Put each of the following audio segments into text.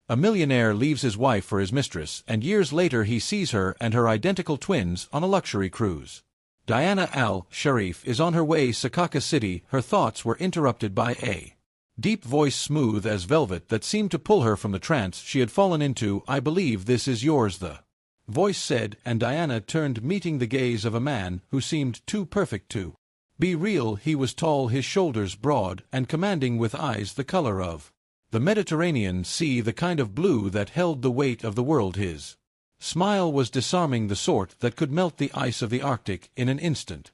A millionaire leaves his wife for his mistress, and years later he sees her and her identical twins on a luxury cruise. Diana al-Sharif is on her way to Sakaka City. Her thoughts were interrupted by a deep voice smooth as velvet that seemed to pull her from the trance she had fallen into. "I believe this is yours," the voice said, and Diana turned, meeting the gaze of a man who seemed too perfect to be real. He was tall, his shoulders broad and commanding, with eyes the color of the Mediterranean Sea, the kind of blue that held the weight of the world. His smile was disarming, the sort that could melt the ice of the Arctic in an instant.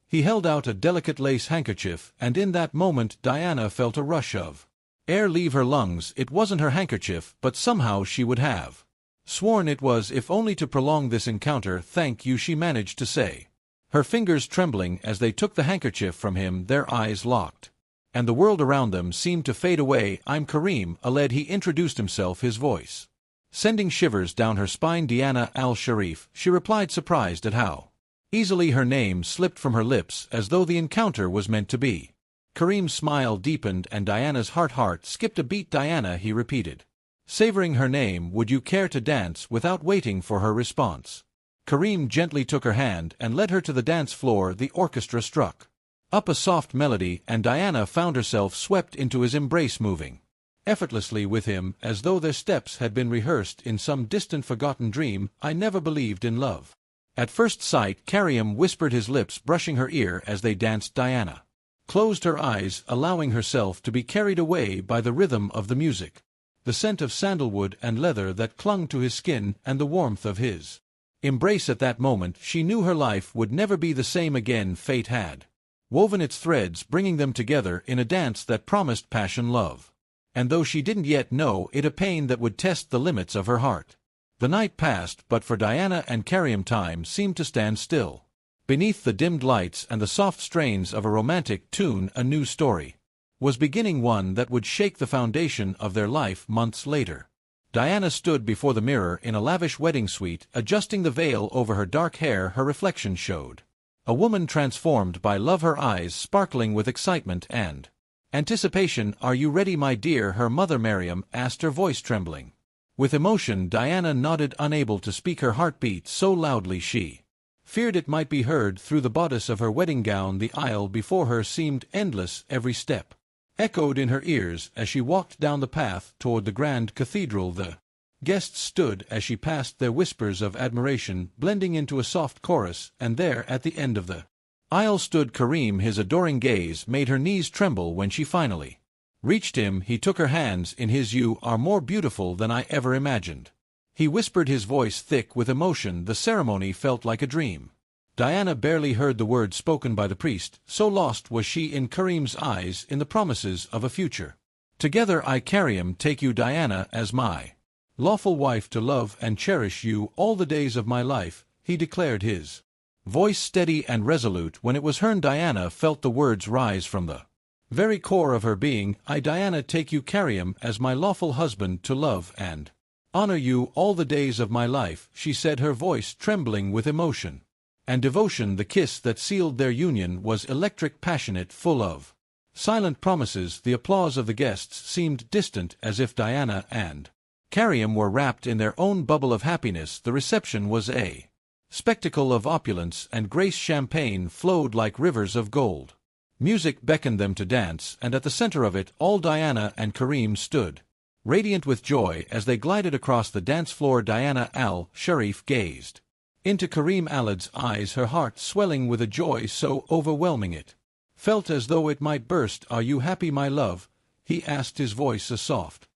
He held out a delicate lace handkerchief, and in that moment Diana felt a rush of air leave her lungs. It wasn't her handkerchief, but somehow she would have sworn it was, if only to prolong this encounter. "Thank you," she managed to say, her fingers trembling as they took the handkerchief from him. Their eyes locked, and the world around them seemed to fade away. "I'm Karim Aled," he introduced himself, his voice sending shivers down her spine. "Diana al-Sharif," she replied, surprised at how easily her name slipped from her lips, as though the encounter was meant to be. Karim's smile deepened and Diana's heart skipped a beat. "Diana," he repeated, savoring her name. "Would you care to dance?" Without waiting for her response, Karim gently took her hand and led her to the dance floor. The orchestra struck up a soft melody, and Diana found herself swept into his embrace, moving effortlessly with him, as though their steps had been rehearsed in some distant forgotten dream. "I never believed in love at first sight," Karim whispered, his lips brushing her ear as they danced. Diana closed her eyes, allowing herself to be carried away by the rhythm of the music, the scent of sandalwood and leather that clung to his skin, and the warmth of his embrace. At that moment she knew her life would never be the same again. Fate had woven its threads, bringing them together in a dance that promised passion, love, and though she didn't yet know it, a pain that would test the limits of her heart. The night passed, but for Diana and Karim time seemed to stand still. Beneath the dimmed lights and the soft strains of a romantic tune, a new story was beginning, one that would shake the foundation of their life. Months later, Diana stood before the mirror in a lavish wedding suite, adjusting the veil over her dark hair. Her reflection showed a woman transformed by love, her eyes sparkling with excitement and anticipation. "Are you ready, my dear?" her mother Miriam asked, her voice trembling with emotion. Diana nodded, unable to speak. Her heart beat so loudly she feared it might be heard through the bodice of her wedding gown. The aisle before her seemed endless, every step echoed in her ears as she walked down the path toward the grand cathedral. The guests stood as she passed, their whispers of admiration blending into a soft chorus, and there at the end of the aisle stood Karim. His adoring gaze made her knees tremble. When she finally reached him, he took her hands in his. "You are more beautiful than I ever imagined," he whispered, his voice thick with emotion. The ceremony felt like a dream. Diana barely heard the words spoken by the priest, so lost was she in Karim's eyes, in the promises of a future. "Together I, Karim, take you, Diana, as my lawful wife, to love and cherish you all the days of my life," he declared, his voice steady and resolute. When it was heard, Diana felt the words rise from the very core of her being. "I, Diana, take you, Karim, as my lawful husband, to love and honor you all the days of my life," she said, her voice trembling with emotion and devotion. The kiss that sealed their union was electric, passionate, full of silent promises. The applause of the guests seemed distant, as if Diana and Karim were wrapped in their own bubble of happiness. The reception was a spectacle of opulence and grace. Champagne flowed like rivers of gold. Music beckoned them to dance, and at the center of it all Diana and Karim stood, radiant with joy as they glided across the dance floor. Diana al-Sharif gazed into Karim Alad's eyes, her heart swelling with a joy so overwhelming it felt as though it might burst. "Are you happy, my love?" he asked, his voice a soft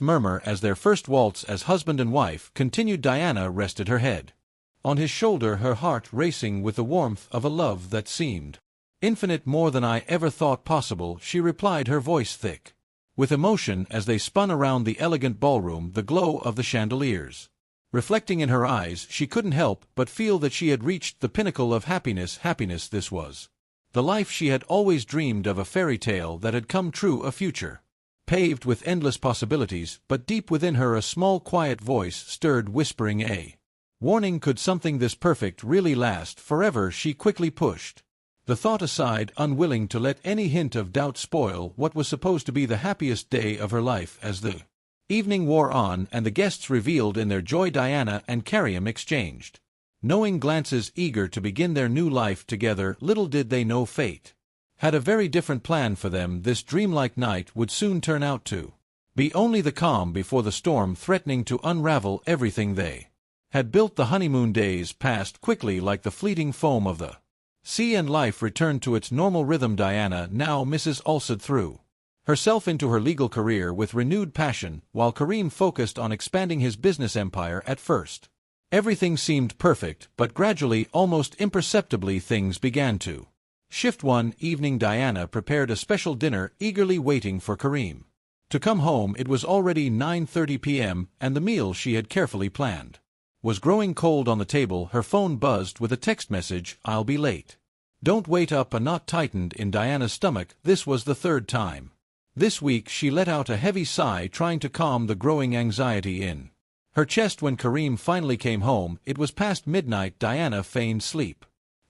murmur as their first waltz as husband and wife continued. Diana rested her head on his shoulder, her heart racing with the warmth of a love that seemed infinite, more than I ever thought possible, she replied, her voice thick with emotion as they spun around the elegant ballroom, the glow of the chandeliers reflecting in her eyes. She couldn't help but feel that she had reached the pinnacle of happiness. This was the life she had always dreamed of, a fairy tale that had come true, a future paved with endless possibilities. But deep within her a small quiet voice stirred, whispering a warning. Could something this perfect really last forever? She quickly pushed the thought aside, unwilling to let any hint of doubt spoil what was supposed to be the happiest day of her life. As the Evening wore on, and the guests revealed in their joy Diana and Karim exchanged knowing glances, eager to begin their new life together. Little did they know fate had a very different plan for them. This dreamlike night would soon turn out to be only the calm before the storm, threatening to unravel everything they had built. The honeymoon days passed quickly like the fleeting foam of the sea, and life returned to its normal rhythm. Diana, now Mrs. Ulsad, threw herself into her legal career with renewed passion, while Karim focused on expanding his business empire. At first, everything seemed perfect, but gradually, almost imperceptibly, things began to shift. One evening, Diana prepared a special dinner, eagerly waiting for Karim to come home. It was already 9:30 p.m., and the meal she had carefully planned was growing cold on the table. Her phone buzzed with a text message, "I'll be late. Don't wait up." A knot tightened in Diana's stomach. This was the third time this week she let out a heavy sigh, trying to calm the growing anxiety in her chest. When Karim finally came home, it was past midnight. Diana feigned sleep,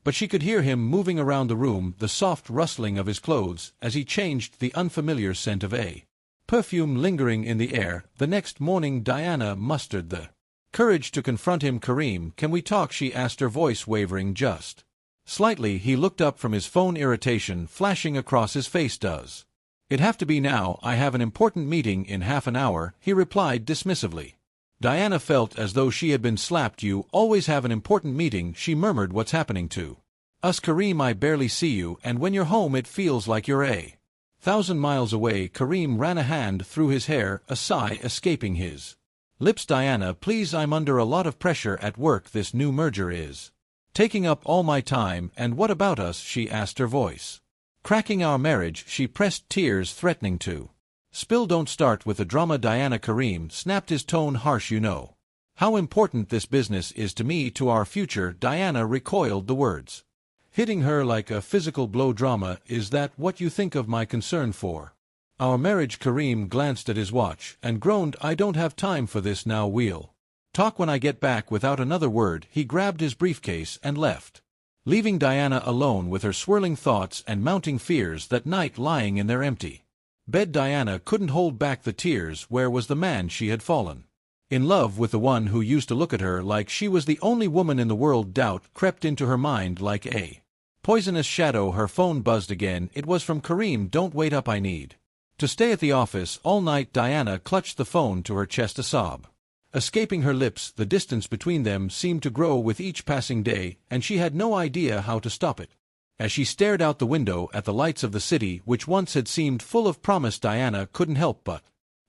but she could hear him moving around the room, the soft rustling of his clothes as he changed, the unfamiliar scent of a perfume lingering in the air. The next morning, Diana mustered the courage to confront him. "Karim, can we talk?" she asked, her voice wavering just slightly. He looked up from his phone, irritation flashing across his face. "Does it have to be now? I have an important meeting in half an hour," he replied dismissively. Diana felt as though she had been slapped. "You always have an important meeting," she murmured. "What's happening to us, Karim? I barely see you, and when you're home it feels like you're 1,000 miles away." Karim ran a hand through his hair, a sigh escaping his lips. "Diana, please, I'm under a lot of pressure at work. This new merger is taking up all my time." "And what about us?" she asked, her voice cracking. "Our marriage." She pressed, tears threatening to spill. "Don't start with the drama, Diana." Karim snapped, his tone harsh. "You know how important this business is to me, to our future." Diana recoiled, the words hitting her like a physical blow. "Drama? Is that what you think of my concern for our marriage?" Karim glanced at his watch and groaned, "I don't have time for this now. We'll talk when I get back." Without another word, he grabbed his briefcase and left, leaving Diana alone with her swirling thoughts and mounting fears. That night, lying in their empty bed, Diana couldn't hold back the tears. Where was the man she had fallen in love with, the one who used to look at her like she was the only woman in the world? Doubt crept into her mind like a poisonous shadow. Her phone buzzed again. It was from Karim. "Don't wait up. I need to stay at the office all night." Diana clutched the phone to her chest, a sob escaping her lips. The distance between them seemed to grow with each passing day, and she had no idea how to stop it. As she stared out the window at the lights of the city, which once had seemed full of promise, Diana couldn't help but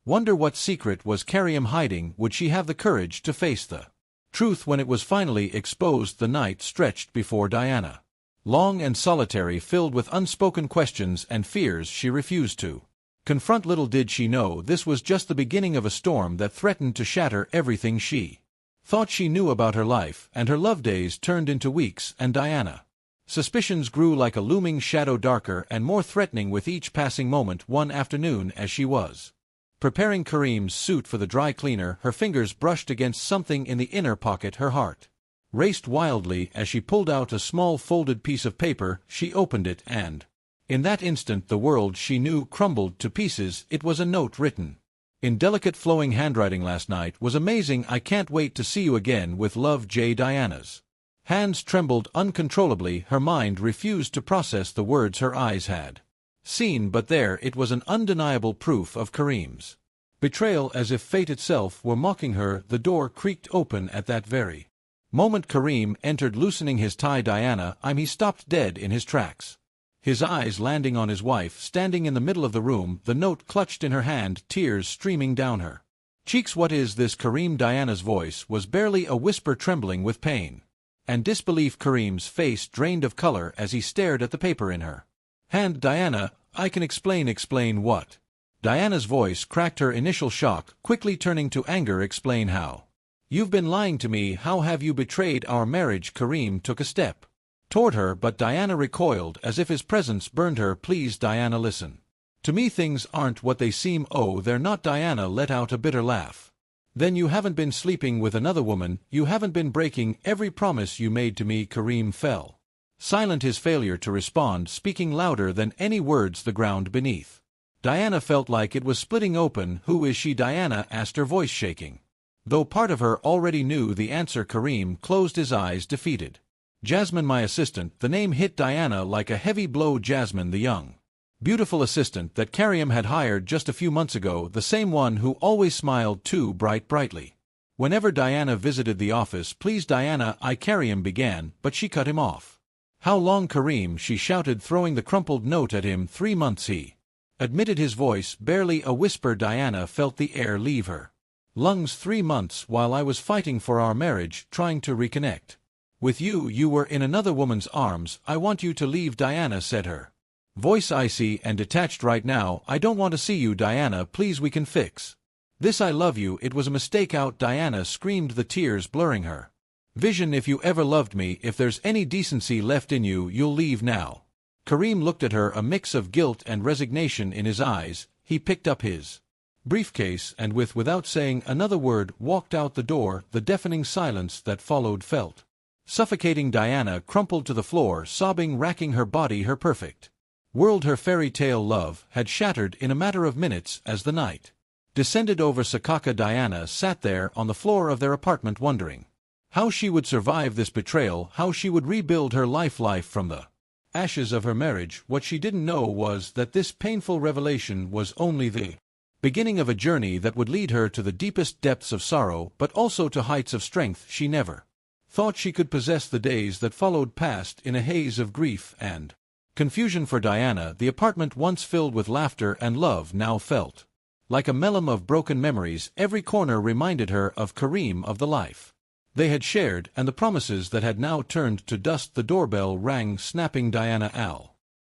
wonder what secret was Karim hiding. Would she have the courage to face the truth when it was finally exposed? The night stretched before Diana, long and solitary, filled with unspoken questions and fears she refused to confront. Little did she know this was just the beginning of a storm that threatened to shatter everything she thought she knew about her life, and her love days turned into weeks, and Diana suspicions grew like a looming shadow, darker and more threatening with each passing moment. One afternoon, as she was preparing Karim's suit for the dry cleaner, her fingers brushed against something in the inner pocket. Her heart raced wildly as she pulled out a small folded piece of paper. She opened it, and in that instant the world she knew crumbled to pieces. It was a note written in delicate flowing handwriting. "Last night was amazing. I can't wait to see you again. With love, J." Diana's hands trembled uncontrollably. Her mind refused to process the words her eyes had seen, but there it was, an undeniable proof of Karim's betrayal, as if fate itself were mocking her. The door creaked open at that very moment. Karim entered, loosening his tie. "Diana, He stopped dead in his tracks, his eyes landing on his wife, standing in the middle of the room, the note clutched in her hand, tears streaming down her cheeks. "What is this, Karim?" Diana's voice was barely a whisper, trembling with pain and disbelief. Karim's face drained of color as he stared at the paper in her hand. "Diana, I can explain." "Explain what?" Diana's voice cracked, her initial shock quickly turning to anger. "Explain how you've been lying to me. How have you betrayed our marriage?" Karim took a step toward her, but Diana recoiled as if his presence burned her. "Please, Diana, listen to me. Things aren't what they seem." "Oh, they're not." Diana let out a bitter laugh. "Then you haven't been sleeping with another woman, you haven't been breaking every promise you made to me." Karim fell silent, his failure to respond speaking louder than any words. The ground beneath Diana felt like it was splitting open. "Who is she?" Diana asked, her voice shaking. Though part of her already knew the answer, Kareem closed his eyes, defeated. "Jasmine, my assistant." The name hit Diana like a heavy blow. Jasmine, the young, beautiful assistant that Kareem had hired just a few months ago, the same one who always smiled too brightly whenever Diana visited the office. "Please, Diana," Kareem began, but she cut him off. "How long, Kareem?" she shouted, throwing the crumpled note at him. 3 months, he admitted, his voice barely a whisper. Diana felt the air leave her lungs. 3 months, while I was fighting for our marriage, trying to reconnect with you. You were in another woman's arms. I want you to leave." Diana said, her voice icy and detached. "Right now, I don't want to see you, Diana. Please, we can fix this. I love you. It was a mistake." Diana screamed, the tears blurring her vision. "If you ever loved me, if there's any decency left in you, you'll leave now." Kareem looked at her, a mix of guilt and resignation in his eyes. He picked up his briefcase and, without saying another word, walked out the door. The deafening silence that followed felt suffocating. Diana crumpled to the floor, sobbing, racking her body. Her perfect world, her fairy tale love, had shattered in a matter of minutes as the night descended over Sakaka. Diana sat there on the floor of their apartment, wondering how she would survive this betrayal, how she would rebuild her life from the ashes of her marriage. What she didn't know was that this painful revelation was only the beginning of a journey that would lead her to the deepest depths of sorrow, but also to heights of strength she never thought she could possess. The days that followed passed in a haze of grief and confusion for Diana. The apartment, once filled with laughter and love, now felt like a melon of broken memories. Every corner reminded her of Kareem, of the life they had shared, and the promises that had now turned to dust. The doorbell rang, snapping Diana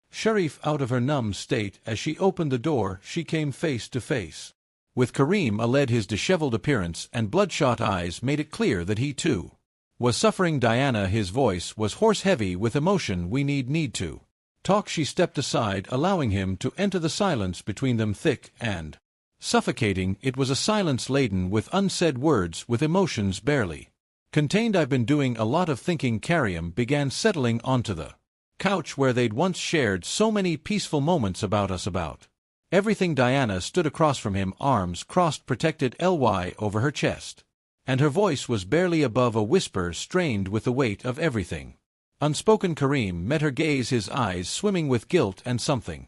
Sharif out of her numb state. As she opened the door, she came face to face with Kareem. His disheveled appearance and bloodshot eyes made it clear that he too was suffering. "Diana," his voice was hoarse, heavy with emotion, "we need to talk." She stepped aside, allowing him to enter. The silence between them, thick and suffocating, it was a silence laden with unsaid words, with emotions barely contained. "I've been doing a lot of thinking." Kareem began, settling onto the couch where they'd once shared so many peaceful moments. "About us, about everything." Diana stood across from him, arms crossed, protected over her chest, and her voice was barely above a whisper, strained with the weight of everything unspoken. Kareem met her gaze, his eyes swimming with guilt and something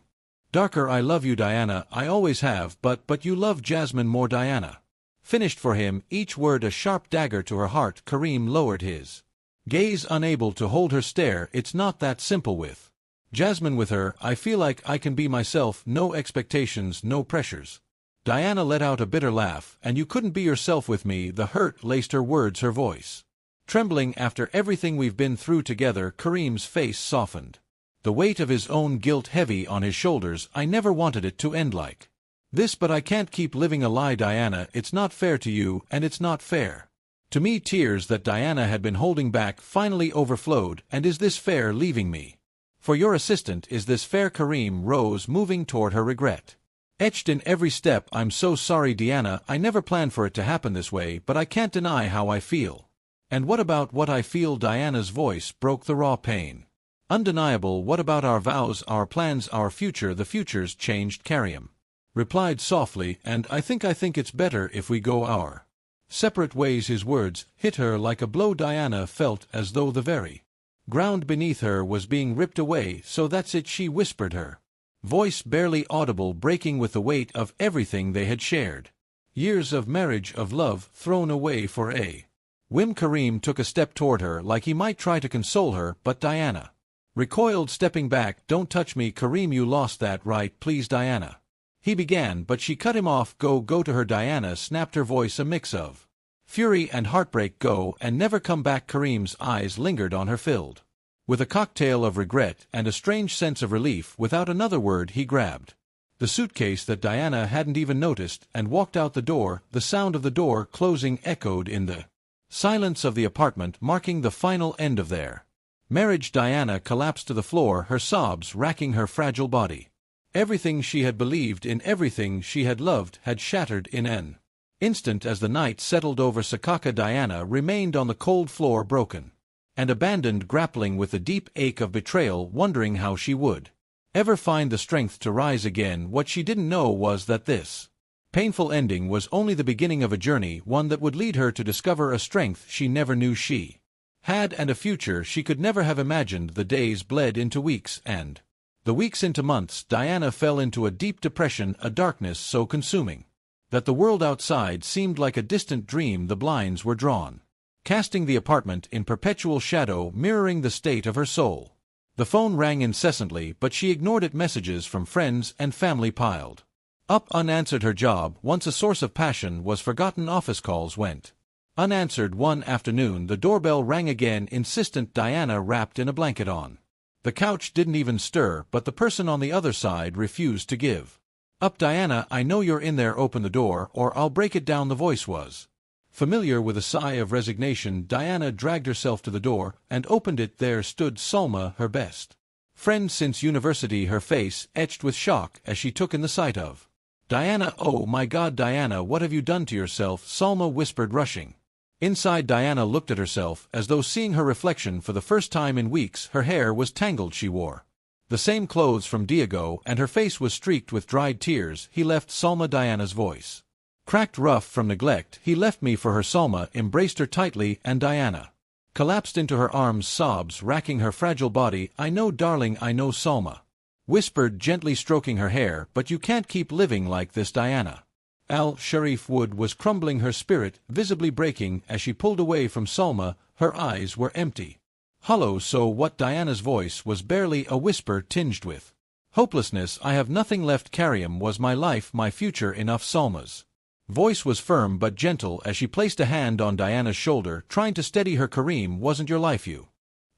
darker. "I love you, Diana, I always have, but you love Jasmine more." Diana finished for him, each word a sharp dagger to her heart. Kareem lowered his gaze, unable to hold her stare. "It's not that simple with Jasmine. With her, I feel like I can be myself, no expectations, no pressures." Diana let out a bitter laugh. "And you couldn't be yourself with me?" The hurt laced her words, her voice trembling. "After everything we've been through together." Kareem's face softened, the weight of his own guilt heavy on his shoulders. "I never wanted it to end like this, but I can't keep living a lie, Diana. It's not fair to you, and it's not fair to me." Tears that Diana had been holding back finally overflowed. "And is this fair, leaving me for your assistant? Is this fair?" Kareem rose, moving toward her, regret etched in every step. "I'm so sorry, Diana. I never planned for it to happen this way, but I can't deny how I feel." "And what about what I feel?" Diana's voice broke the raw pain. "Undeniable. What about our vows, our plans, our future?" "The future's changed," Kareem replied softly, "and I think it's better if we go our separate ways." His words hit her like a blow. Diana felt as though the very ground beneath her was being ripped away. "So that's it," she whispered, her voice barely audible, breaking with the weight of everything they had shared. Years of marriage, of love, thrown away for a whim. Kareem took a step toward her, like he might try to console her, but Diana recoiled, stepping back. "Don't touch me, Kareem, you lost that right." "Please, Diana," he began, but she cut him off. Go to her," Diana snapped, her voice a mix of fury and heartbreak. "Go, and never come back." Kareem's eyes lingered on her, filled with a cocktail of regret and a strange sense of relief. Without another word, he grabbed the suitcase that Diana hadn't even noticed and walked out the door. The sound of the door closing echoed in the silence of the apartment, marking the final end of their marriage. Diana collapsed to the floor, her sobs racking her fragile body. Everything she had believed in, everything she had loved, had shattered in an instant. As the night settled over Sakaka, Diana remained on the cold floor, broken and abandoned, grappling with the deep ache of betrayal, wondering how she would ever find the strength to rise again? What she didn't know was that this painful ending was only the beginning of a journey, one that would lead her to discover a strength she never knew she had, and a future she could never have imagined. The days bled into weeks, and the weeks into months. Diana fell into a deep depression, a darkness so consuming that the world outside seemed like a distant dream. The blinds were drawn, casting the apartment in perpetual shadow, mirroring the state of her soul. The phone rang incessantly, but she ignored it. Messages from friends and family piled up unanswered. Her job, once a source of passion, was forgotten. Office calls went unanswered. One afternoon the doorbell rang again, insistent. Diana wrapped in a blanket on the couch didn't even stir, but the person on the other side refused to give up. "Diana, I know you're in there. Open the door, or I'll break it down." The voice was familiar. With a sigh of resignation, Diana dragged herself to the door and opened it. There stood Salma, her best friend since university, her face etched with shock as she took in the sight of Diana. "Oh my God, Diana, what have you done to yourself?" Salma whispered, rushing inside. Diana looked at herself as though seeing her reflection for the first time in weeks. Her hair was tangled. She wore the same clothes from Diego, and her face was streaked with dried tears. "He left Salma." Diana's voice cracked, rough from neglect. "He left me for her." Salma embraced her tightly, and Diana collapsed into her arms, sobs racking her fragile body. "I know, darling, I know," Salma whispered, gently stroking her hair. "But you can't keep living like this, Diana." Al-Sharif Wood was crumbling, her spirit visibly breaking as she pulled away from Salma. Her eyes were empty, hollow. "So what?" Diana's voice was barely a whisper, tinged with hopelessness. "I have nothing left. Karim was my life, my future. Enough." Salma's voice was firm but gentle as she placed a hand on Diana's shoulder, trying to steady her. "Karim wasn't your life. You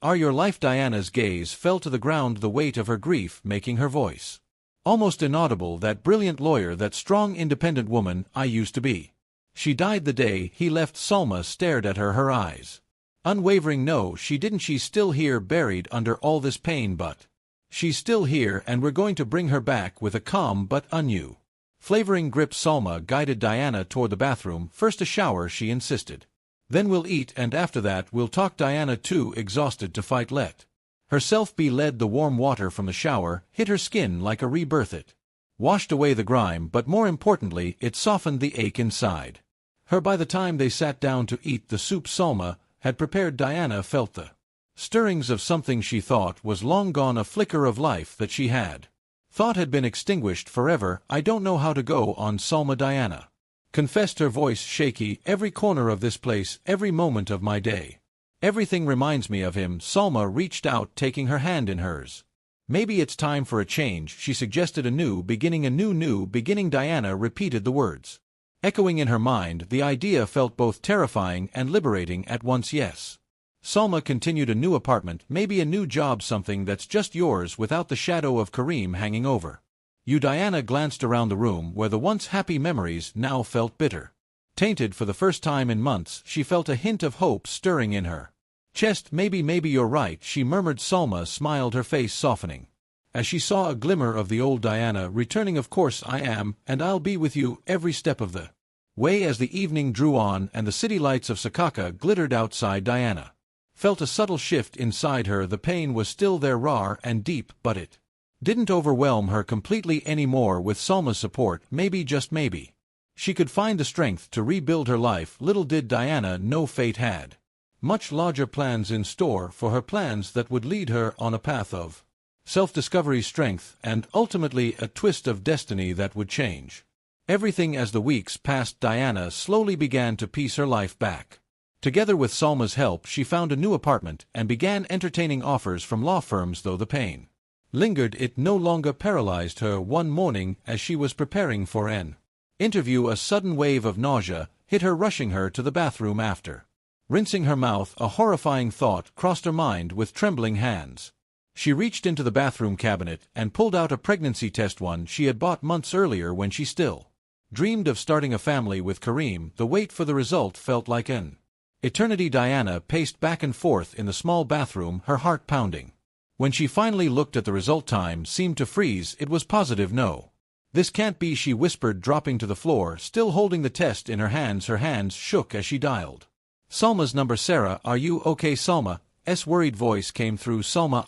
are your life." Diana's gaze fell to the ground, the weight of her grief making her voice almost inaudible. "That brilliant lawyer, that strong, independent woman I used to be. She died the day he left." Salma stared at her, her eyes unwavering. "No, she didn't. She's still here, buried under all this pain, but she's still here, and we're going to bring her back." With a calm but flavoring grip, Salma guided Diana toward the bathroom. "First a shower," she insisted. "Then we'll eat, and after that we'll talk." Diana, too exhausted to fight, let herself be led. The warm water from the shower hit her skin like a rebirth. It washed away the grime, but more importantly, it softened the ache inside her. By the time they sat down to eat the soup Salma had prepared, Diana felt the stirrings of something she thought was long gone, a flicker of life that she had thought had been extinguished forever. "I don't know how to go on," Salma, Diana confessed, her voice shaky. "Every corner of this place, every moment of my day, everything reminds me of him." Salma reached out, taking her hand in hers. "Maybe it's time for a change," she suggested. "A new beginning." "A new beginning." Diana repeated the words, echoing in her mind. The idea felt both terrifying and liberating at once. "Yes," Salma continued, "a new apartment, maybe a new job, something that's just yours without the shadow of Karim hanging over you." Diana glanced around the room where the once happy memories now felt bitter, tainted. For the first time in months she felt a hint of hope stirring in her chest. Maybe you're right," she murmured. Salma smiled, her face softening as she saw a glimmer of the old Diana returning. "Of course I am, and I'll be with you every step of the way." As the evening drew on and the city lights of Sakaka glittered outside, Diana felt a subtle shift inside her. The pain was still there, raw and deep, but it didn't overwhelm her completely anymore. With Salma's support, maybe, just maybe, she could find the strength to rebuild her life. Little did Diana know fate had much larger plans in store for her, plans that would lead her on a path of self-discovery, strength, and ultimately a twist of destiny that would change everything. As the weeks passed, Diana slowly began to piece her life back together. With Salma's help, she found a new apartment and began entertaining offers from law firms. Though the pain lingered, it no longer paralyzed her. One morning, as she was preparing for an interview, a sudden wave of nausea hit her, rushing her to the bathroom. After rinsing her mouth, a horrifying thought crossed her mind. With trembling hands, she reached into the bathroom cabinet and pulled out a pregnancy test, one she had bought months earlier when she still dreamed of starting a family with Karim. The wait for the result felt like an eternity. Diana paced back and forth in the small bathroom, her heart pounding. When she finally looked at the result, time seemed to freeze. It was positive. "No, this can't be," she whispered, dropping to the floor, still holding the test in her hands. Her hands shook as she dialed Salma's number. "Sarah, are you okay?" Salma's worried voice came through. "Salma,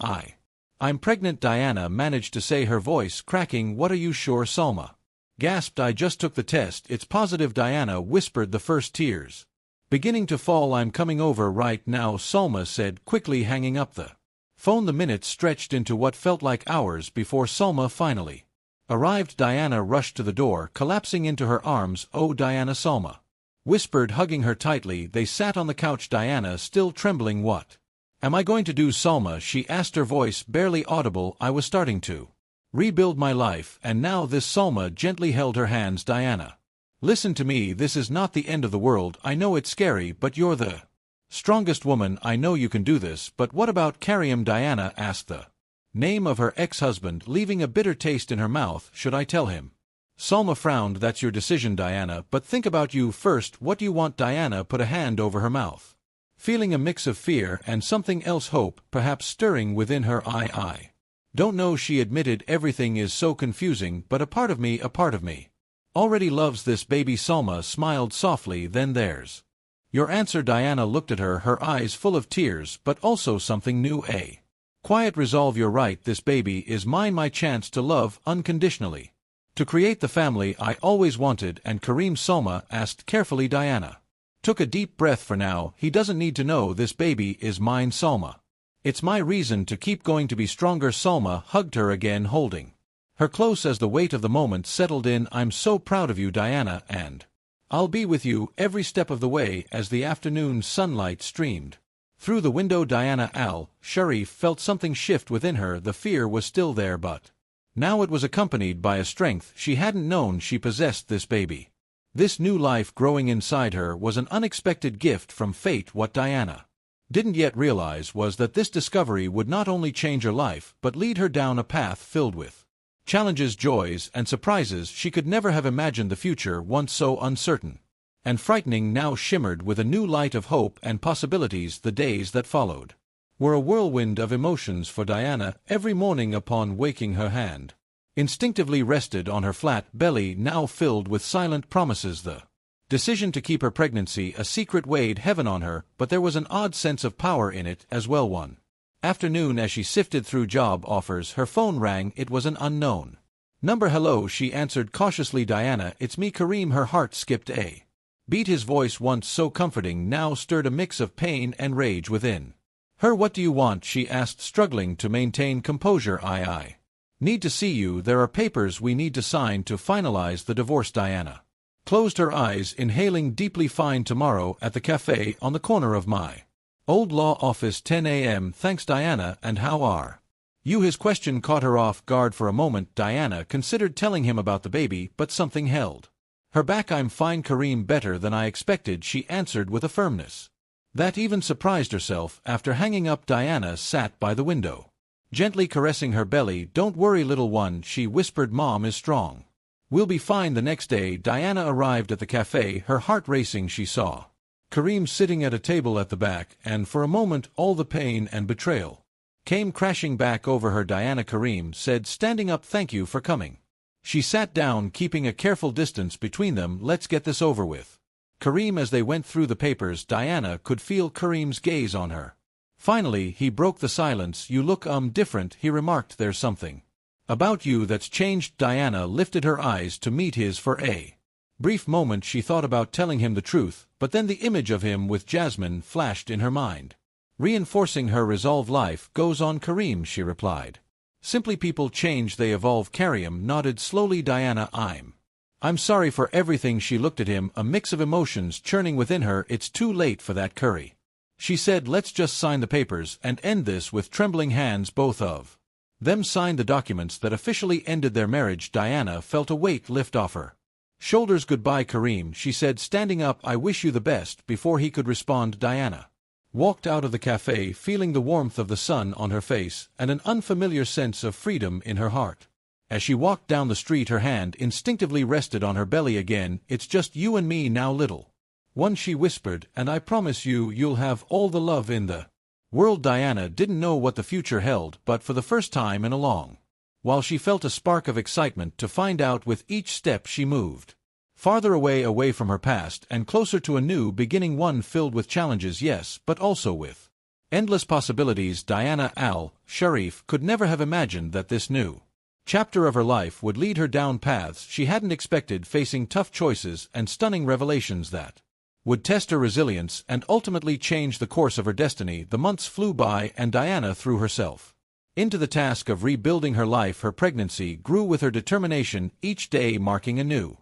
I'm pregnant, Diana managed to say, her voice cracking. What are you sure, Salma? Gasped. I just took the test, it's positive, Diana whispered, the first tears beginning to fall. I'm coming over right now, Salma said, quickly hanging up the phone. The minutes stretched into what felt like hours before Salma finally arrived. Diana rushed to the door, collapsing into her arms. Oh, Diana, Salma whispered, hugging her tightly. They sat on the couch, Diana still trembling. What am I going to do, Salma? She asked, her voice barely audible. I was starting to rebuild my life, and now this. Salma gently held her hands. Diana, listen to me, this is not the end of the world. I know it's scary, but you're the strongest woman. I know you can do this. But what about Karim? Diana asked the name of her ex-husband, leaving a bitter taste in her mouth. Should I tell him? Salma frowned. That's your decision, Diana, but think about you first. What do you want? Diana put a hand over her mouth, feeling a mix of fear and something else, hope perhaps stirring within her. I don't know, she admitted. Everything is so confusing, but a part of me already loves this baby. Salma smiled softly. Then there's your answer. Diana looked at her, her eyes full of tears, but also something new, a quiet resolve. You're right, this baby is mine, my chance to love unconditionally, to create the family I always wanted. And Karim? Salma asked carefully. Diana took a deep breath. For now, he doesn't need to know. This baby is mine, Salma. It's my reason to keep going, to be stronger. Salma hugged her again, holding her close as the weight of the moment settled in. I'm so proud of you, Diana, and I'll be with you every step of the way. As the afternoon sunlight streamed through the window, Diana Sharif felt something shift within her. The fear was still there, but now it was accompanied by a strength she hadn't known she possessed. This baby, this new life growing inside her, was an unexpected gift from fate. What Diana didn't yet realize was that this discovery would not only change her life but lead her down a path filled with challenges, joys, and surprises she could never have imagined. The future, once so uncertain and frightening, now shimmered with a new light of hope and possibilities. The days that followed were a whirlwind of emotions for Diana. Every morning upon waking, her hand instinctively rested on her flat belly, now filled with silent promises. The decision to keep her pregnancy a secret weighed heaven on her, but there was an odd sense of power in it as well. One afternoon, as she sifted through job offers, her phone rang. It was an unknown number. Hello, she answered cautiously. Diana, it's me, Karim. Her heart skipped a beat. His voice, once so comforting, now stirred a mix of pain and rage within her. What do you want? She asked, struggling to maintain composure. I need to see you. There are papers we need to sign to finalize the divorce. Diana closed her eyes, inhaling deeply. Fine, tomorrow at the cafe on the corner of my old law office, 10 a.m. Thanks, Diana. And how are you? His question caught her off guard for a moment. Diana considered telling him about the baby, but something held her back. I'm fine, Karim, better than I expected, she answered with a firmness that even surprised herself. After hanging up, Diana sat by the window, gently caressing her belly. Don't worry, little one, she whispered. Mom is strong. We'll be fine. The next day, Diana arrived at the cafe, her heart racing. She saw Karim sitting at a table at the back, and for a moment all the pain and betrayal came crashing back over her. Diana, Karim said, standing up, thank you for coming. She sat down, keeping a careful distance between them. Let's get this over with, Karim. As they went through the papers, Diana could feel Karim's gaze on her. Finally, he broke the silence. You look different, he remarked. There's something about you that's changed. Diana lifted her eyes to meet his. For a brief moment she thought about telling him the truth, but then the image of him with Jasmine flashed in her mind, reinforcing her resolve. Life goes on, Karim, she replied simply. People change, they evolve. Karim nodded slowly. Diana, I'm sorry for everything. She looked at him, a mix of emotions churning within her. It's too late for that, Curry, she said. Let's just sign the papers and end this. With trembling hands, both of them signed the documents that officially ended their marriage. Diana felt a weight lift off her shoulders. Goodbye, Karim, she said, standing up. I wish you the best. Before he could respond, Diana walked out of the cafe, feeling the warmth of the sun on her face and an unfamiliar sense of freedom in her heart. As she walked down the street, her hand instinctively rested on her belly again. It's just you and me now, little one, she whispered, and I promise you'll have all the love in the world. Diana didn't know what the future held, but for the first time in a long while she felt a spark of excitement to find out. With each step she moved farther away from her past and closer to a new beginning, one filled with challenges, yes, but also with Endless possibilities. Diana al-Sharif could never have imagined that this new chapter of her life would lead her down paths she hadn't expected, facing tough choices and stunning revelations that would test her resilience and ultimately change the course of her destiny. The months flew by and Diana threw herself into the task of rebuilding her life. Her pregnancy grew with her determination, each day marking a new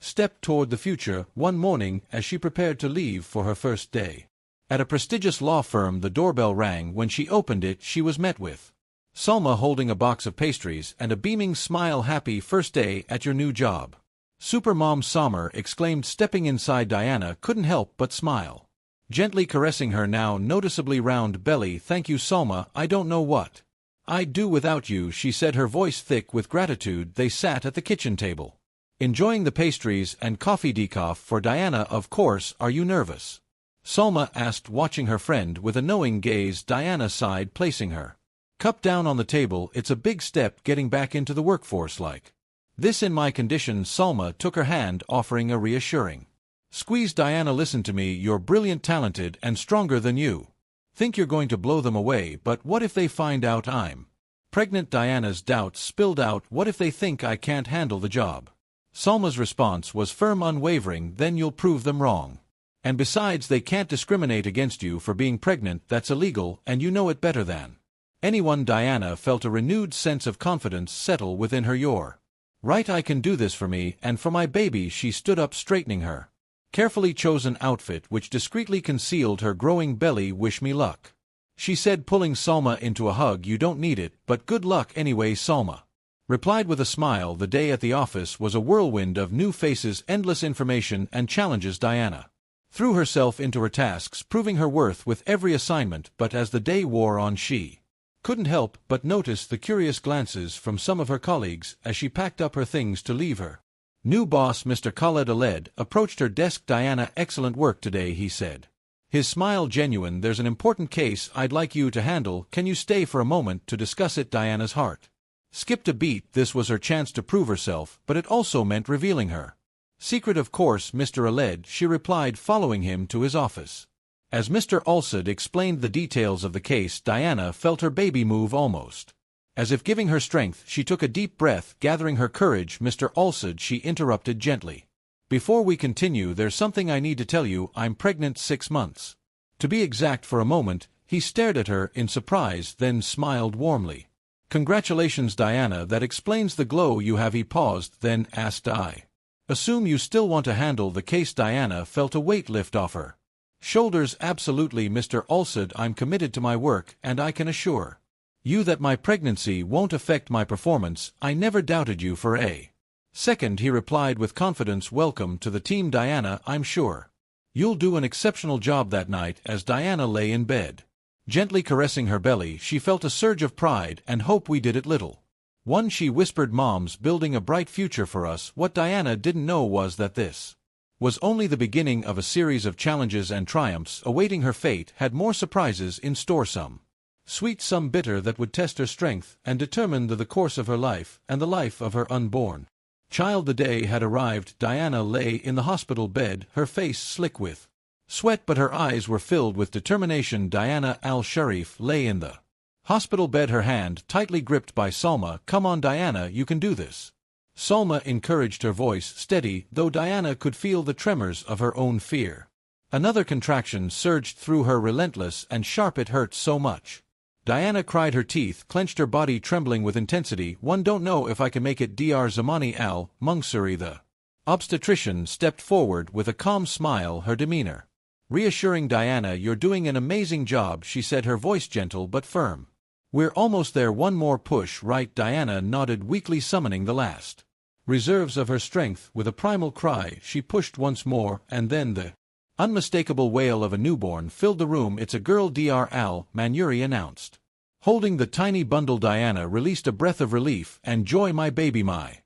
step toward the future. One morning, as she prepared to leave for her first day at a prestigious law firm, the doorbell rang. When she opened it, she was met with Salma holding a box of pastries and a beaming smile. "Happy first day at your new job, Supermom Sommer," exclaimed. Stepping inside, Diana couldn't help but smile, gently caressing her now noticeably round belly. "Thank you, Salma. I don't know what I'd do without you," she said, her voice thick with gratitude. They sat at the kitchen table, enjoying the pastries and coffee. Decaf for Diana, of course. "Are you nervous?" Salma asked, watching her friend with a knowing gaze. Diana sighed, placing her cup down on the table. "It's a big step getting back into the workforce like this in my condition." Salma took her hand, offering a reassuring squeeze. "Diana, listen to me. You're brilliant, talented, and stronger than you think. You're going to blow them away. But what if they find out I'm pregnant?" Diana's doubts spilled out. "What if they think I can't handle the job?" Salma's response was firm, unwavering. "Then you'll prove them wrong. And besides, they can't discriminate against you for being pregnant. That's illegal, and you know it better than anyone." Diana felt a renewed sense of confidence settle within her. "You're right. I can do this for me and for my baby." She stood up, straightening her carefully chosen outfit, which discreetly concealed her growing belly. "Wish me luck," she said, pulling Salma into a hug. "You don't need it, but good luck anyway," Salma replied with a smile. The day at the office was a whirlwind of new faces, endless information, and challenges. Diana threw herself into her tasks, proving her worth with every assignment. But as the day wore on, she couldn't help but notice the curious glances from some of her colleagues as she packed up her things to leave. Her new boss, Mr. Khaled Aled, approached her desk. "Diana, excellent work today," he said, his smile genuine. "There's an important case I'd like you to handle. Can you stay for a moment to discuss it?" Diana's heart skipped a beat. This was her chance to prove herself, but it also meant revealing her secret. "Of course, Mr. Aled," she replied, following him to his office. As Mr. Alsad explained the details of the case, Diana felt her baby move, almost as if giving her strength. She took a deep breath, gathering her courage. "Mr. Alsad," she interrupted gently, "before we continue, there's something I need to tell you. I'm pregnant, 6 months. To be exact." For a moment, he stared at her in surprise, then smiled warmly. "Congratulations, Diana. That explains the glow you have." He paused, then asked, "I assume you still want to handle the case?" Diana felt a weight lift off her shoulders. "Absolutely, Mr. Alsad. I'm committed to my work, and I can assure you that my pregnancy won't affect my performance. I never doubted you for a second," he replied with confidence. "Welcome to the team, Diana. I'm sure you'll do an exceptional job." That night, as Diana lay in bed, gently caressing her belly, she felt a surge of pride and hope. "We did it, little one," she whispered. "Mom's building a bright future for us." What Diana didn't know was that this was only the beginning of a series of challenges and triumphs awaiting her. Fate had more surprises in store, some sweet, some bitter, that would test her strength and determine the course of her life and the life of her unborn child. The day had arrived. Diana lay in the hospital bed, her face slick with sweat, but her eyes were filled with determination. Diana al-Sharif lay in the hospital bed, her hand tightly gripped by Salma. "Come on, Diana, you can do this," Salma encouraged, her voice steady, though Diana could feel the tremors of her own fear. Another contraction surged through her, relentless and sharp. It hurt so much, Diana cried, her teeth clenched, her body trembling with intensity. "One don't know if I can make it." Dr. Zamani al-Munsuri, the obstetrician, stepped forward with a calm smile, her demeanor reassuring. "Diana, you're doing an amazing job," she said, her voice gentle but firm. "We're almost there. One more push, right?" Diana nodded, weakly summoning the last reserves of her strength. With a primal cry, she pushed once more, and then the unmistakable wail of a newborn filled the room. "It's a girl," Dr. al-Manuri announced. Holding the tiny bundle, Diana released a breath of relief and joy. "My baby, my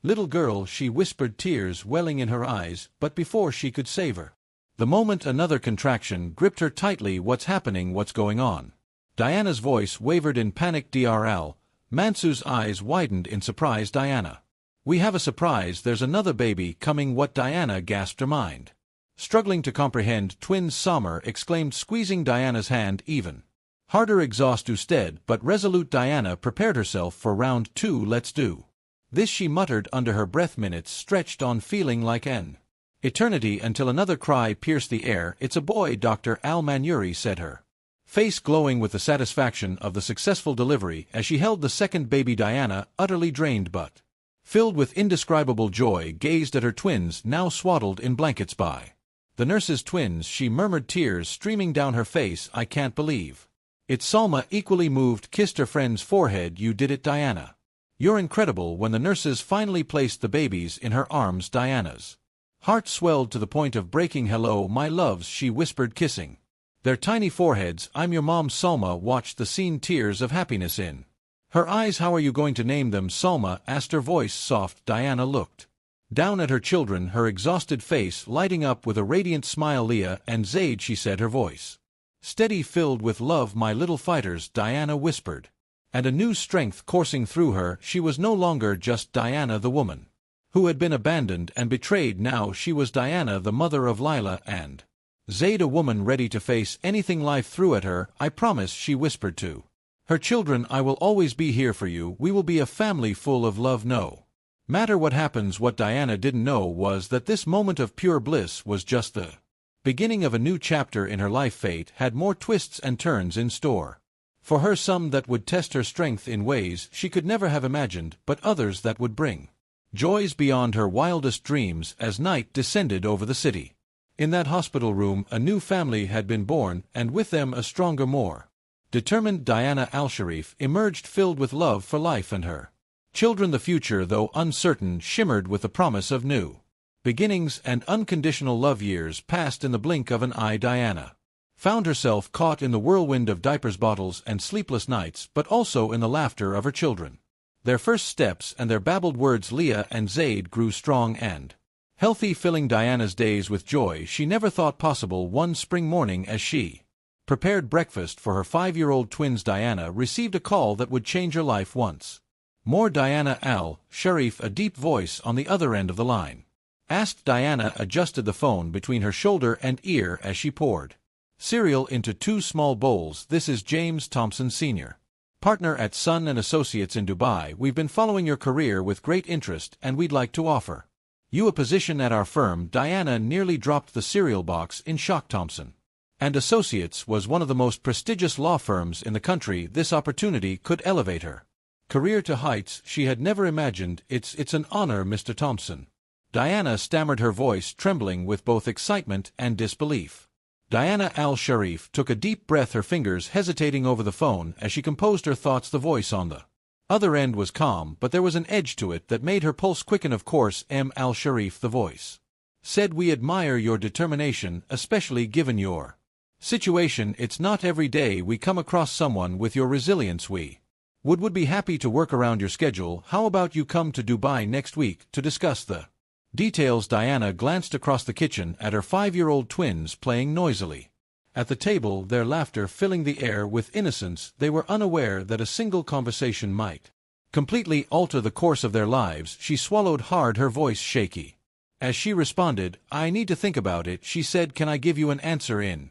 little girl," she whispered, tears welling in her eyes. But before she could savor the moment, another contraction gripped her tightly. "What's happening? What's going on?" Diana's voice wavered in panic. Dr. al-Mansur's eyes widened in surprise. "Diana, we have a surprise. There's another baby coming." "What?" Diana gasped, her mind struggling to comprehend. "Twins," Sommer exclaimed, squeezing Diana's hand. "Even Harder exhaust instead, but resolute Diana prepared herself for round 2. Let's do this, she muttered under her breath. Minutes stretched on, feeling like an eternity, until another cry pierced the air. It's a boy, Dr. Al Manuri said, her face glowing with the satisfaction of the successful delivery as she held the second baby. Diana, utterly drained but filled with indescribable joy, gazed at her twins, now swaddled in blankets by the nurse's twins. She murmured, tears streaming down her face. I can't believe it's Salma, equally moved, kissed her friend's forehead. You did it, Diana. You're incredible. When the nurses finally placed the babies in her arms, Diana's heart swelled to the point of breaking. Hello, my loves, she whispered, kissing their tiny foreheads. I'm your mom. Salma watched the scene, tears of happiness in her eyes. How are you going to name them? Salma asked, her voice soft. Diana looked down at her children, her exhausted face lighting up with a radiant smile. Leah and Zaid, she said, her voice steady, filled with love. My little fighters, Diana whispered, and a new strength coursing through her. She was no longer just Diana, the woman who had been abandoned and betrayed. Now she was Diana, the mother of Lila and Zaid, a woman ready to face anything life threw at her. I promise, she whispered to her children, I will always be here for you. We will be a family full of love, no matter what happens. What Diana didn't know was that this moment of pure bliss was just the beginning of a new chapter in her life. Fate had more twists and turns in store for her, some that would test her strength in ways she could never have imagined, but others that would bring joys beyond her wildest dreams. As night descended over the city, in that hospital room a new family had been born, and with them a stronger, more determined Diana Al-Sharif emerged, filled with love for life and her children. The future, though uncertain, shimmered with the promise of new beginnings and unconditional love. Years passed in the blink of an eye. Diana found herself caught in the whirlwind of diapers, bottles, and sleepless nights, but also in the laughter of her children, their first steps, and their babbled words. Leah and Zaid grew strong and healthy, filling Diana's days with joy she never thought possible. One spring morning, as she prepared breakfast for her 5-year-old twins, Diana received a call that would change her life once more. Diana Al-Sharif, a deep voice on the other end of the line, asked. Diana adjusted the phone between her shoulder and ear as she poured cereal into 2 small bowls. This is James Thompson, Sr., partner at Sun & Associates in Dubai. We've been following your career with great interest, and we'd like to offer you a position at our firm. Diana nearly dropped the cereal box in shock. Thompson & Associates was one of the most prestigious law firms in the country. This opportunity could elevate her career to heights she had never imagined. It's an honor, Mr. Thompson. Diana stammered, her voice trembling with both excitement and disbelief. Diana Al-Sharif took a deep breath, her fingers hesitating over the phone as she composed her thoughts. The voice on the other end was calm, but there was an edge to it that made her pulse quicken. Of course, M. Al-Sharif, the voice said, we admire your determination, especially given your situation. It's not every day we come across someone with your resilience. We would be happy to work around your schedule. How about you come to Dubai next week to discuss the details? Diana glanced across the kitchen at her 5-year-old twins playing noisily at the table, their laughter filling the air with innocence. They were unaware that a single conversation might completely alter the course of their lives. She swallowed hard, her voice shaky as she responded. I need to think about it, she said. Can I give you an answer in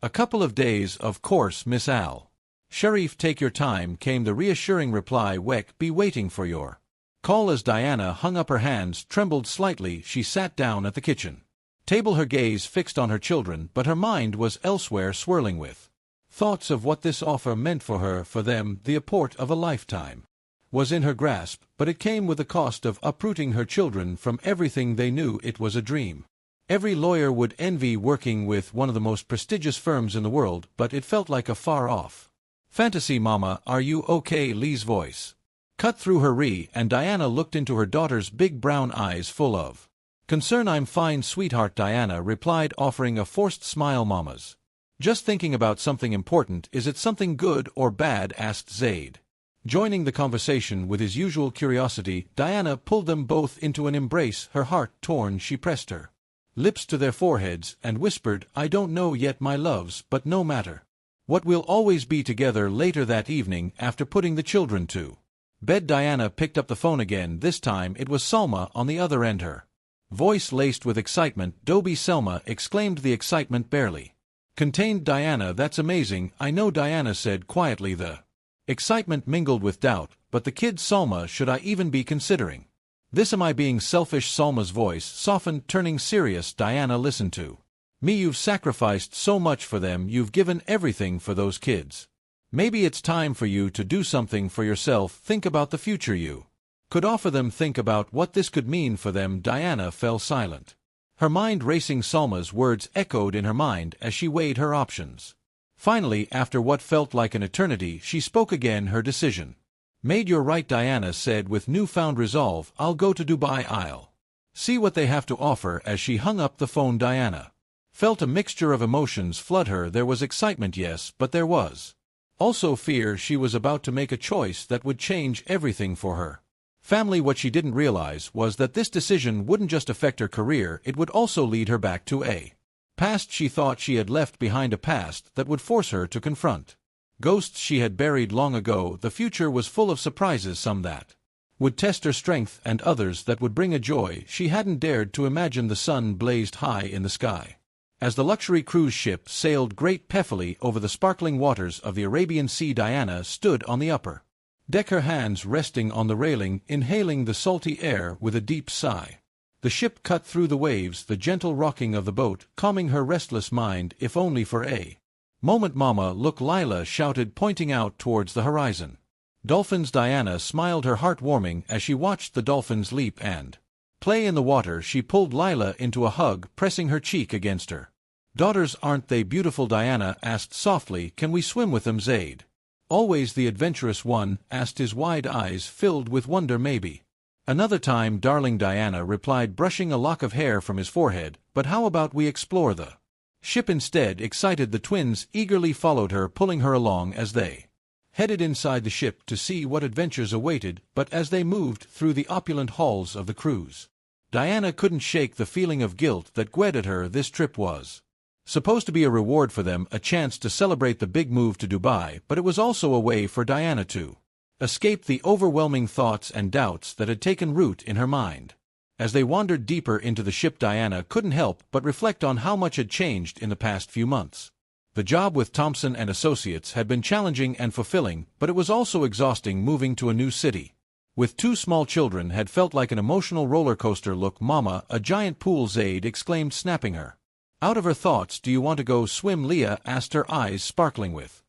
a couple of days? Of course, Miss Al-Sharif, take your time, came the reassuring reply. Be waiting for your call. As Diana hung up her hands, trembled slightly, she sat down at the kitchen table, her gaze fixed on her children, but her mind was elsewhere, swirling with thoughts of what this offer meant for her, for them. The apport of a lifetime was in her grasp, but it came with the cost of uprooting her children from everything they knew. It was a dream every lawyer would envy, working with one of the most prestigious firms in the world, but it felt like a far-off fantasy. Mama, are you okay? Lee's voice cut through her and Diana looked into her daughter's big brown eyes full of concern. I'm fine, sweetheart, Diana replied, offering a forced smile. Mama's just thinking about something important. Is it something good or bad? Asked Zaid, joining the conversation with his usual curiosity. Diana pulled them both into an embrace, her heart torn. She pressed her lips to their foreheads and whispered, I don't know yet, my loves, but no matter what, we'll always be together. Later that evening, after putting the children to bed, Diana picked up the phone again. This time it was Salma on the other end, her voice laced with excitement. Doby, Selma, exclaimed, the excitement barely Contained Diana. That's amazing, I know, Diana said quietly. The excitement mingled with doubt. But the kid Salma, should I even be considering this? Am I being selfish? Salma's voice softened, turning serious. Diana, listen to me. You've sacrificed so much for them. You've given everything for those kids. Maybe it's time for you to do something for yourself. Think about the future you could offer them. Think about what this could mean for them. Diana fell silent, her mind racing. Salma's words echoed in her mind as she weighed her options. Finally, after what felt like an eternity, she spoke again. Her decision made. You're right, Diana said with newfound resolve. I'll go to Dubai. I'll see what they have to offer. As she hung up the phone, Diana felt a mixture of emotions flood her. There was excitement, yes, but there was also fear. She was about to make a choice that would change everything for her family. What she didn't realize was that this decision wouldn't just affect her career, it would also lead her back to a past she thought she had left behind, a past that would force her to confront ghosts she had buried long ago. The future was full of surprises, some that would test her strength and others that would bring a joy she hadn't dared to imagine. The sun blazed high in the sky as the luxury cruise ship sailed great peacefully over the sparkling waters of the Arabian Sea. Diana stood on the upper deck, her hands resting on the railing, inhaling the salty air with a deep sigh. The ship cut through the waves, the gentle rocking of the boat calming her restless mind, if only for a moment. Mama, look, Lila shouted, pointing out towards the horizon. Dolphins. Diana smiled, her heart warming as she watched the dolphins leap and play in the water. She pulled Lila into a hug, pressing her cheek against her daughters. Aren't they beautiful? Diana asked softly. Can we swim with them? Zaid, always the adventurous one, asked, his wide eyes filled with wonder. Maybe another time, darling, Diana replied, brushing a lock of hair from his forehead. But how about we explore the ship instead? Excited, the twins eagerly followed her, pulling her along as they headed inside the ship to see what adventures awaited. But as they moved through the opulent halls of the cruise, Diana couldn't shake the feeling of guilt that gwed at her. This trip was supposed to be a reward for them, a chance to celebrate the big move to Dubai, but it was also a way for Diana to escape the overwhelming thoughts and doubts that had taken root in her mind. As they wandered deeper into the ship, Diana couldn't help but reflect on how much had changed in the past few months. The job with Thompson and Associates had been challenging and fulfilling, but it was also exhausting. Moving to a new city with 2 small children had felt like an emotional roller coaster. Look, Mama, a giant pool, Zaid exclaimed, snapping her out of her thoughts. Do you want to go swim? Leah asked, her eyes sparkling with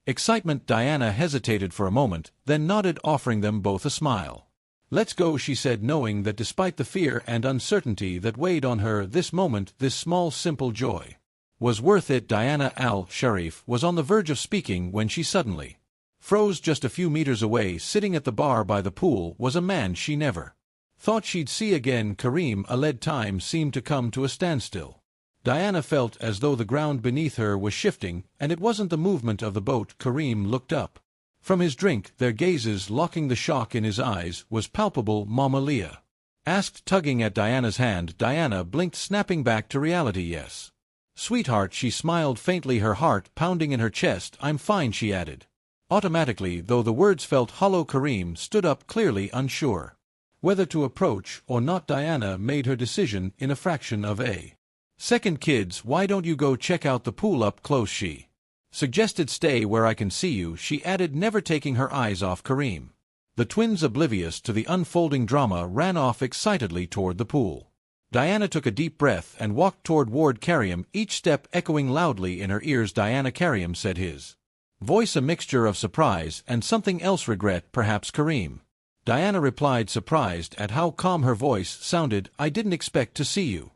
excitement. Diana hesitated for a moment, then nodded, offering them both a smile. Let's go, she said, knowing that despite the fear and uncertainty that weighed on her, this moment, this small simple joy, was worth it. Diana Al-Sharif was on the verge of speaking when she suddenly froze. Just a few meters away, sitting at the bar by the pool, was a man she never thought she'd see again. Kareem Aled. Time seemed to come to a standstill. Diana felt as though the ground beneath her was shifting, and it wasn't the movement of the boat. Kareem looked up from his drink, their gazes locking. The shock in his eyes was palpable. Mama, Leah asked, tugging at Diana's hand. Diana blinked, snapping back to reality. Yes, sweetheart, she smiled faintly, her heart pounding in her chest. I'm fine, she added automatically, though the words felt hollow. Kareem stood up, clearly unsure whether to approach or not. Diana made her decision in a fraction of a second. Kids, why don't you go check out the pool up close, she suggested. Stay where I can see you, she added, never taking her eyes off Kareem. The twins, oblivious to the unfolding drama, ran off excitedly toward the pool. Diana took a deep breath and walked toward Ward Karim, each step echoing loudly in her ears. Diana, Karim said, his voice a mixture of surprise and something else. Regret, perhaps? Kareem. Diana replied, surprised at how calm her voice sounded. I didn't expect to see you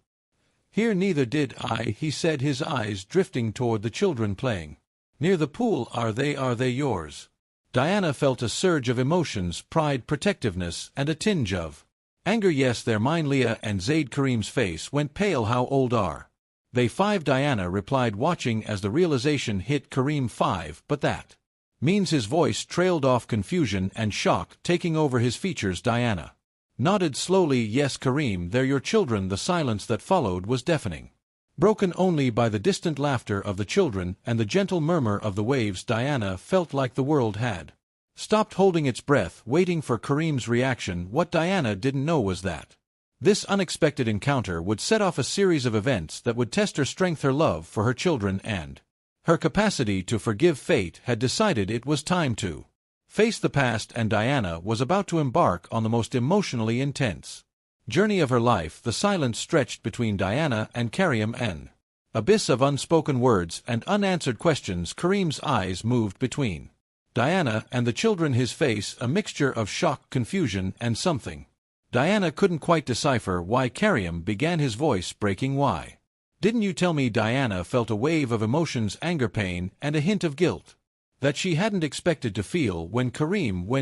here. Neither did I, he said, his eyes drifting toward the children playing near the pool. Are they yours? Diana felt a surge of emotions, pride, protectiveness, and a tinge of anger. Yes, they're mine, Leah and Zaid. Kareem's face went pale. How old are they? 5, Diana replied, watching as the realization hit Kareem. 5, but that means his voice trailed off, confusion and shock taking over his features. Diana nodded slowly. Yes, Kareem, they're your children. The silence that followed was deafening, broken only by the distant laughter of the children and the gentle murmur of the waves. Diana felt like the world had stopped, holding its breath, waiting for Kareem's reaction. What Diana didn't know was that This unexpected encounter would set off a series of events that would test her strength, her love for her children, and her capacity to forgive. Fate had decided it was time to face the past, and Diana was about to embark on the most emotionally intense journey of her life. The silence stretched between Diana and Karim, an abyss of unspoken words and unanswered questions. Karim's eyes moved between Diana and the children, his face a mixture of shock, confusion, and something Diana couldn't quite decipher. Why? Karim began, his voice breaking. Why didn't you tell me? Diana felt a wave of emotions, anger, pain, and a hint of guilt that she hadn't expected to feel. When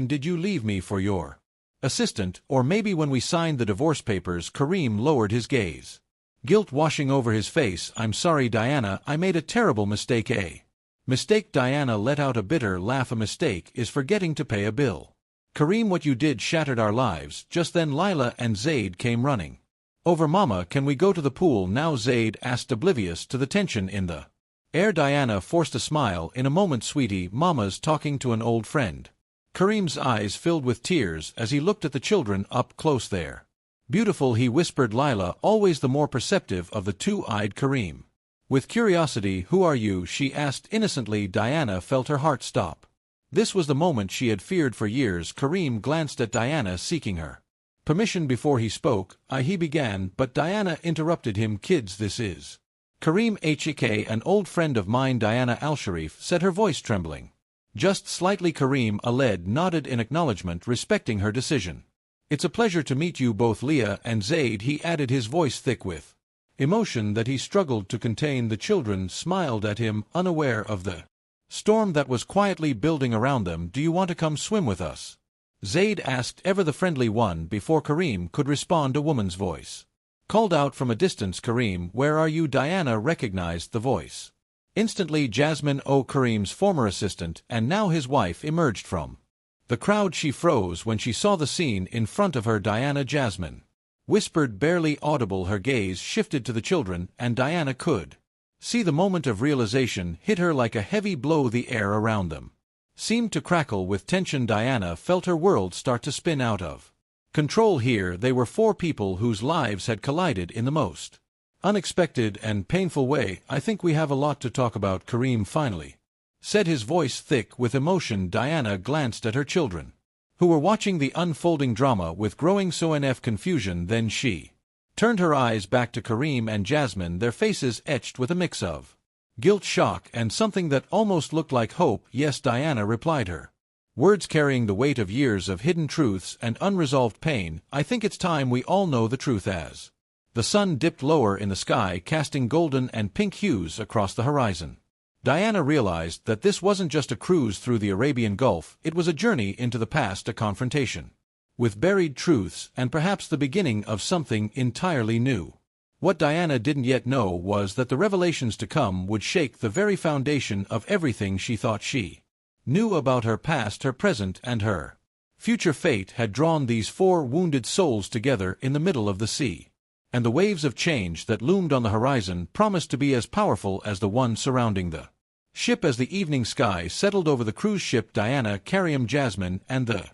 did you leave me for your assistant? Or maybe when we signed the divorce papers? Karim lowered his gaze, guilt washing over his face. I'm sorry, Diana, I made a terrible mistake. A mistake? Diana let out a bitter laugh. A mistake is forgetting to pay a bill. Karim, what you did shattered our lives. Just then Lila and Zaid came running over. Mama, can we go to the pool now? Zaid asked, oblivious to the tension in the air. Diana forced a smile. In a moment, sweetie, Mama's talking to an old friend. Karim's eyes filled with tears as he looked at the children up close. There. Beautiful, he whispered. Lila, always the more perceptive of the two, eyed Karim with curiosity. Who are you? She asked innocently. Diana felt her heart stop. This was the moment she had feared for years. Karim glanced at Diana, seeking her permission before he spoke. He began, but Diana interrupted him. Kids, this is Karim Hak, an old friend of mine. Diana Al-Sharif said, her voice trembling just slightly. Karim Aled nodded in acknowledgement, respecting her decision. It's a pleasure to meet you both, Leah and Zaid, he added, his voice thick with emotion that he struggled to contain. The children smiled at him, unaware of the storm that was quietly building around them. Do you want to come swim with us? Zaid asked, ever the friendly one. Before Karim could respond, a woman's voice called out from a distance, Karim, where are you? Diana recognized the voice instantly. Jasmine, Karim's former assistant and now his wife, emerged from the crowd. She froze when she saw the scene in front of her. Diana, Jasmine whispered, barely audible. Her gaze shifted to the children, and Diana could see the moment of realization hit her like a heavy blow. The air around them seemed to crackle with tension. Diana felt her world start to spin out of control. Here they were, four people whose lives had collided in the most unexpected and painful way. I think we have a lot to talk about, Karim finally said, his voice thick with emotion. Diana glanced at her children, who were watching the unfolding drama with growing confusion. Then she turned her eyes back to Karim and Jasmine, their faces etched with a mix of guilt, shock, and something that almost looked like hope. Yes, Diana replied, her words carrying the weight of years of hidden truths and unresolved pain. I think it's time we all know the truth. As the sun dipped lower in the sky, casting golden and pink hues across the horizon, Diana realized that this wasn't just a cruise through the Arabian Gulf, it was a journey into the past, a confrontation with buried truths, and perhaps the beginning of something entirely new. What Diana didn't yet know was that the revelations to come would shake the very foundation of everything she thought she knew about her past, her present, and her future. Fate had drawn these four wounded souls together in the middle of the sea, and the waves of change that loomed on the horizon promised to be as powerful as the one surrounding the ship. As the evening sky settled over the cruise ship, Diana, Karim, Jasmine, and the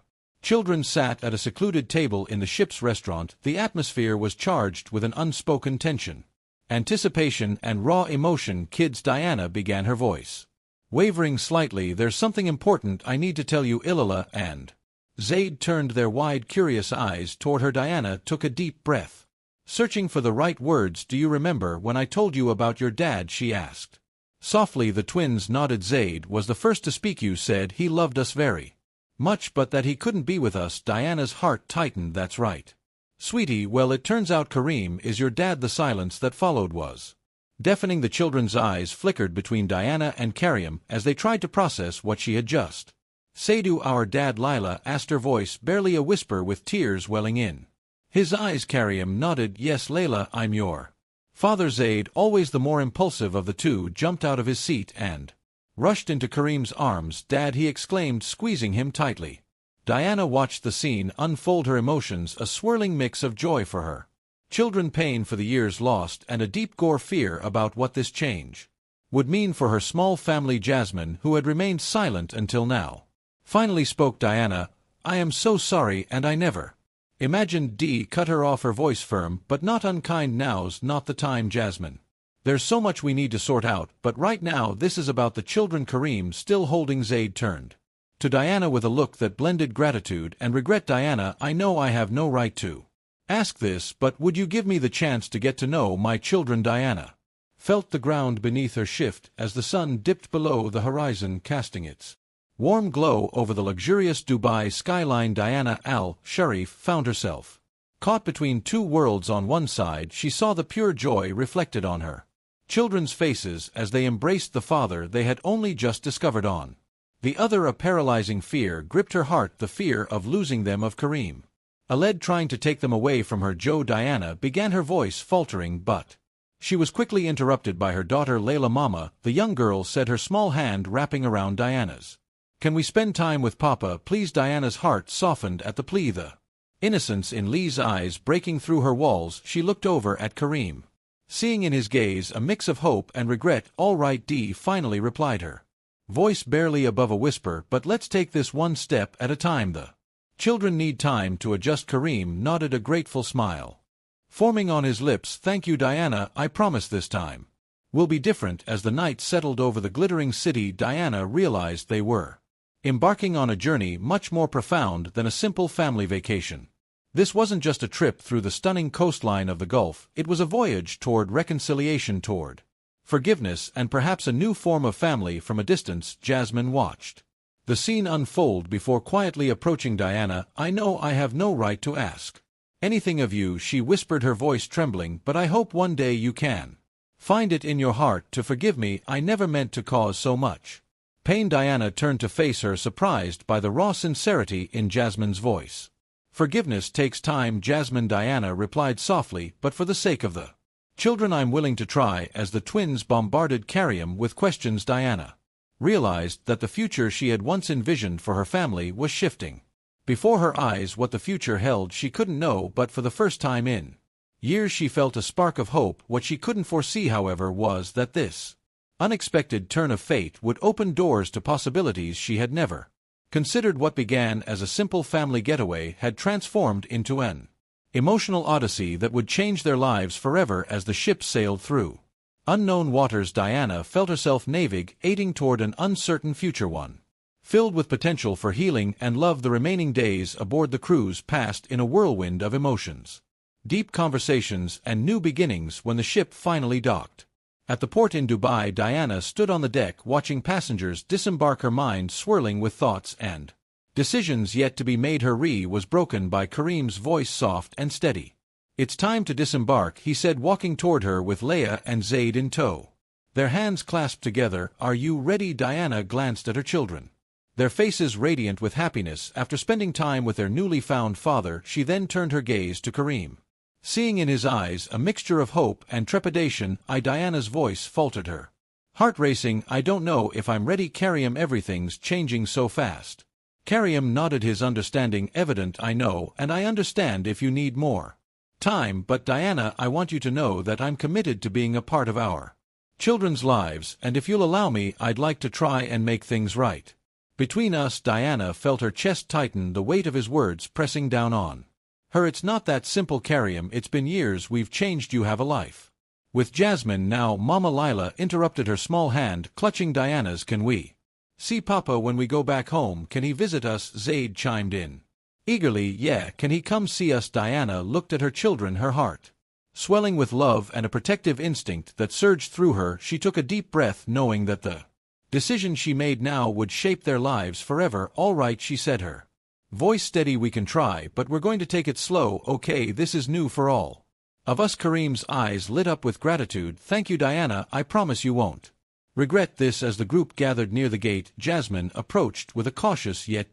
children sat at a secluded table in the ship's restaurant. The atmosphere was charged with an unspoken tension, anticipation, and raw emotion. Kids, Diana began, her voice wavering slightly, there's something important I need to tell you. Ilala and Zaid turned their wide, curious eyes toward her. Diana took a deep breath, searching for the right words. Do you remember when I told you about your dad? She asked softly. The twins nodded. Zaid was the first to speak. You said he loved us very much, but that he couldn't be with us. Diana's heart tightened. That's right, sweetie. Well, it turns out Karim is your dad. The silence that followed was deafening. The children's eyes flickered between Diana and Karim as they tried to process what she had just said. To our dad? Lila asked, her voice barely a whisper with tears welling in his eyes. Karim nodded. Yes, Layla, I'm your father. Zaid, always the more impulsive of the two, jumped out of his seat and rushed into Karim's arms. Dad, he exclaimed, squeezing him tightly. Diana watched the scene unfold, her emotions a swirling mix of joy for her children, pain for the years lost, and a deep gore fear about what this change would mean for her small family. Jasmine, who had remained silent until now, finally spoke. Diana, I am so sorry, and I never Imagine Dee cut her off, her voice firm, but not unkind. Now's not the time, Jasmine. There's so much we need to sort out, but right now this is about the children. Kareem, still holding Zaid, turned to Diana with a look that blended gratitude and regret. Diana, I know I have no right to ask this, but would you give me the chance to get to know my children? Diana felt the ground beneath her shift as the sun dipped below the horizon, casting its warm glow over the luxurious Dubai skyline. Diana al-Sharif found herself caught between two worlds. On one side, she saw the pure joy reflected on her children's faces as they embraced the father they had only just discovered. On the other, a paralyzing fear gripped her heart, the fear of losing them, of Kareem Aled trying to take them away from her. Diana began, her voice faltering, but she was quickly interrupted by her daughter Layla. Mama, the young girl said, her small hand wrapping around Diana's. Can we spend time with Papa, please? Diana's heart softened at the plea, the innocence in Lee's eyes breaking through her walls. She looked over at Kareem, seeing in his gaze a mix of hope and regret. All right, Dee finally replied, her voice barely above a whisper, but let's take this one step at a time. The children need time to adjust. Kareem nodded, a grateful smile forming on his lips. Thank you, Diana, I promise this time will be different. As the night settled over the glittering city, Diana realized they were embarking on a journey much more profound than a simple family vacation. This wasn't just a trip through the stunning coastline of the Gulf, it was a voyage toward reconciliation, toward forgiveness, and perhaps a new form of family. From a distance, Jasmine watched the scene unfold before quietly approaching Diana. I know I have no right to ask anything of you, she whispered, her voice trembling, but I hope one day you can find it in your heart to forgive me. I never meant to cause so much pain. Diana turned to face her, surprised by the raw sincerity in Jasmine's voice. Forgiveness takes time, Jasmine, Diana replied softly, but for the sake of the children I'm willing to try. As the twins bombarded Kareem with questions, Diana realized that the future she had once envisioned for her family was shifting before her eyes. What the future held she couldn't know, but for the first time in years she felt a spark of hope. What she couldn't foresee, however, was that this unexpected turn of fate would open doors to possibilities she had never considered. What began as a simple family getaway had transformed into an emotional odyssey that would change their lives forever. As the ship sailed through unknown waters, Diana felt herself navigating toward an uncertain future, one filled with potential for healing and love. The remaining days aboard the cruise passed in a whirlwind of emotions, deep conversations, and new beginnings. When the ship finally docked at the port in Dubai, Diana stood on the deck watching passengers disembark, her mind swirling with thoughts and decisions yet to be made. Her was broken by Kareem's voice, soft and steady. It's time to disembark, he said, walking toward her with Leia and Zaid in tow, their hands clasped together. Are you ready? Diana glanced at her children, their faces radiant with happiness after spending time with their newly found father. She then turned her gaze to Kareem, seeing in his eyes a mixture of hope and trepidation. Diana's voice faltered, her heart racing. I don't know if I'm ready, Kareem. Everything's changing so fast. Kareem nodded, his understanding evident. I know, and I understand if you need more time, but Diana, I want you to know that I'm committed to being a part of our children's lives, and if you'll allow me, I'd like to try and make things right between us. Diana felt her chest tighten, the weight of his words pressing down on her. It's not that simple, Kareem. It's been years we've changed. You have a life with Jasmine now. Mama Lila interrupted, her small hand clutching Diana's. Can we see Papa when we go back home? Can he visit us? Zaid chimed in eagerly. Yeah, can he come see us? Diana looked at her children, her heart swelling with love and a protective instinct that surged through her. She took a deep breath, knowing that the decision she made now would shape their lives forever. All right, she said, her voice steady, we can try, but we're going to take it slow, okay? This is new for all of us. Kareem's eyes lit up with gratitude. Thank you, Diana, I promise you won't regret this. As the group gathered near the gate, Jasmine approached with a cautious yet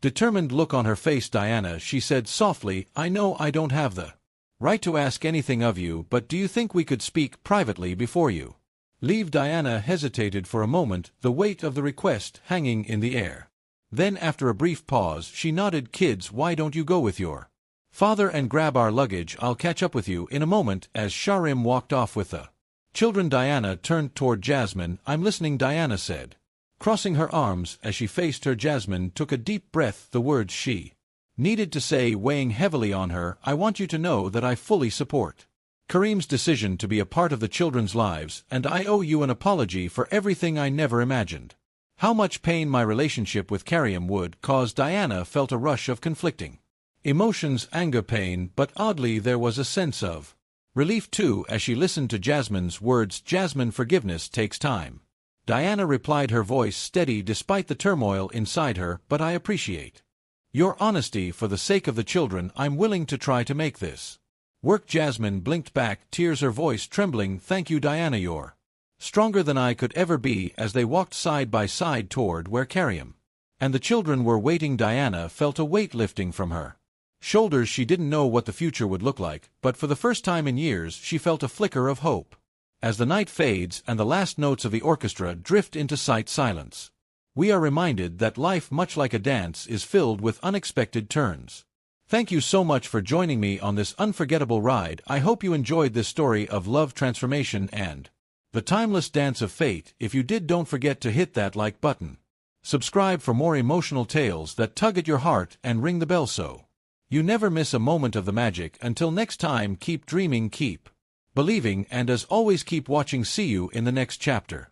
determined look on her face. Diana, she said softly, I know I don't have the right to ask anything of you, but do you think we could speak privately before you leave? Diana hesitated for a moment, the weight of the request hanging in the air. Then, after a brief pause, she nodded. Kids, why don't you go with your father and grab our luggage? I'll catch up with you in a moment. As Sharim walked off with the children, Diana turned toward Jasmine. I'm listening, Diana said, crossing her arms. As she faced her, Jasmine took a deep breath, the words she Needed to say, weighing heavily on her, I want you to know that I fully support Kareem's decision to be a part of the children's lives, and I owe you an apology for everything I never imagined. How much pain my relationship with Kareem would cause. Diana felt a rush of conflicting emotions, anger, pain, but oddly there was a sense of relief too as she listened to Jasmine's words. Jasmine, forgiveness takes time. Diana replied, her voice steady despite the turmoil inside her, but I appreciate your honesty. For the sake of the children, I'm willing to try to make this work. Jasmine blinked back, tears, her voice trembling. Thank you, Diana, you're stronger than I could ever be. As they walked side by side toward where Kareem and the children were waiting, Diana felt a weight lifting from her shoulders. She didn't know what the future would look like, but for the first time in years she felt a flicker of hope. As the night fades and the last notes of the orchestra drift into silence, we are reminded that life, much like a dance, is filled with unexpected turns. Thank you so much for joining me on this unforgettable ride. I hope you enjoyed this story of love, transformation, and the timeless dance of fate. If you did, don't forget to hit that like button. Subscribe for more emotional tales that tug at your heart, and ring the bell so you never miss a moment of the magic. Until next time, keep dreaming, keep believing, and as always, keep watching. See you in the next chapter.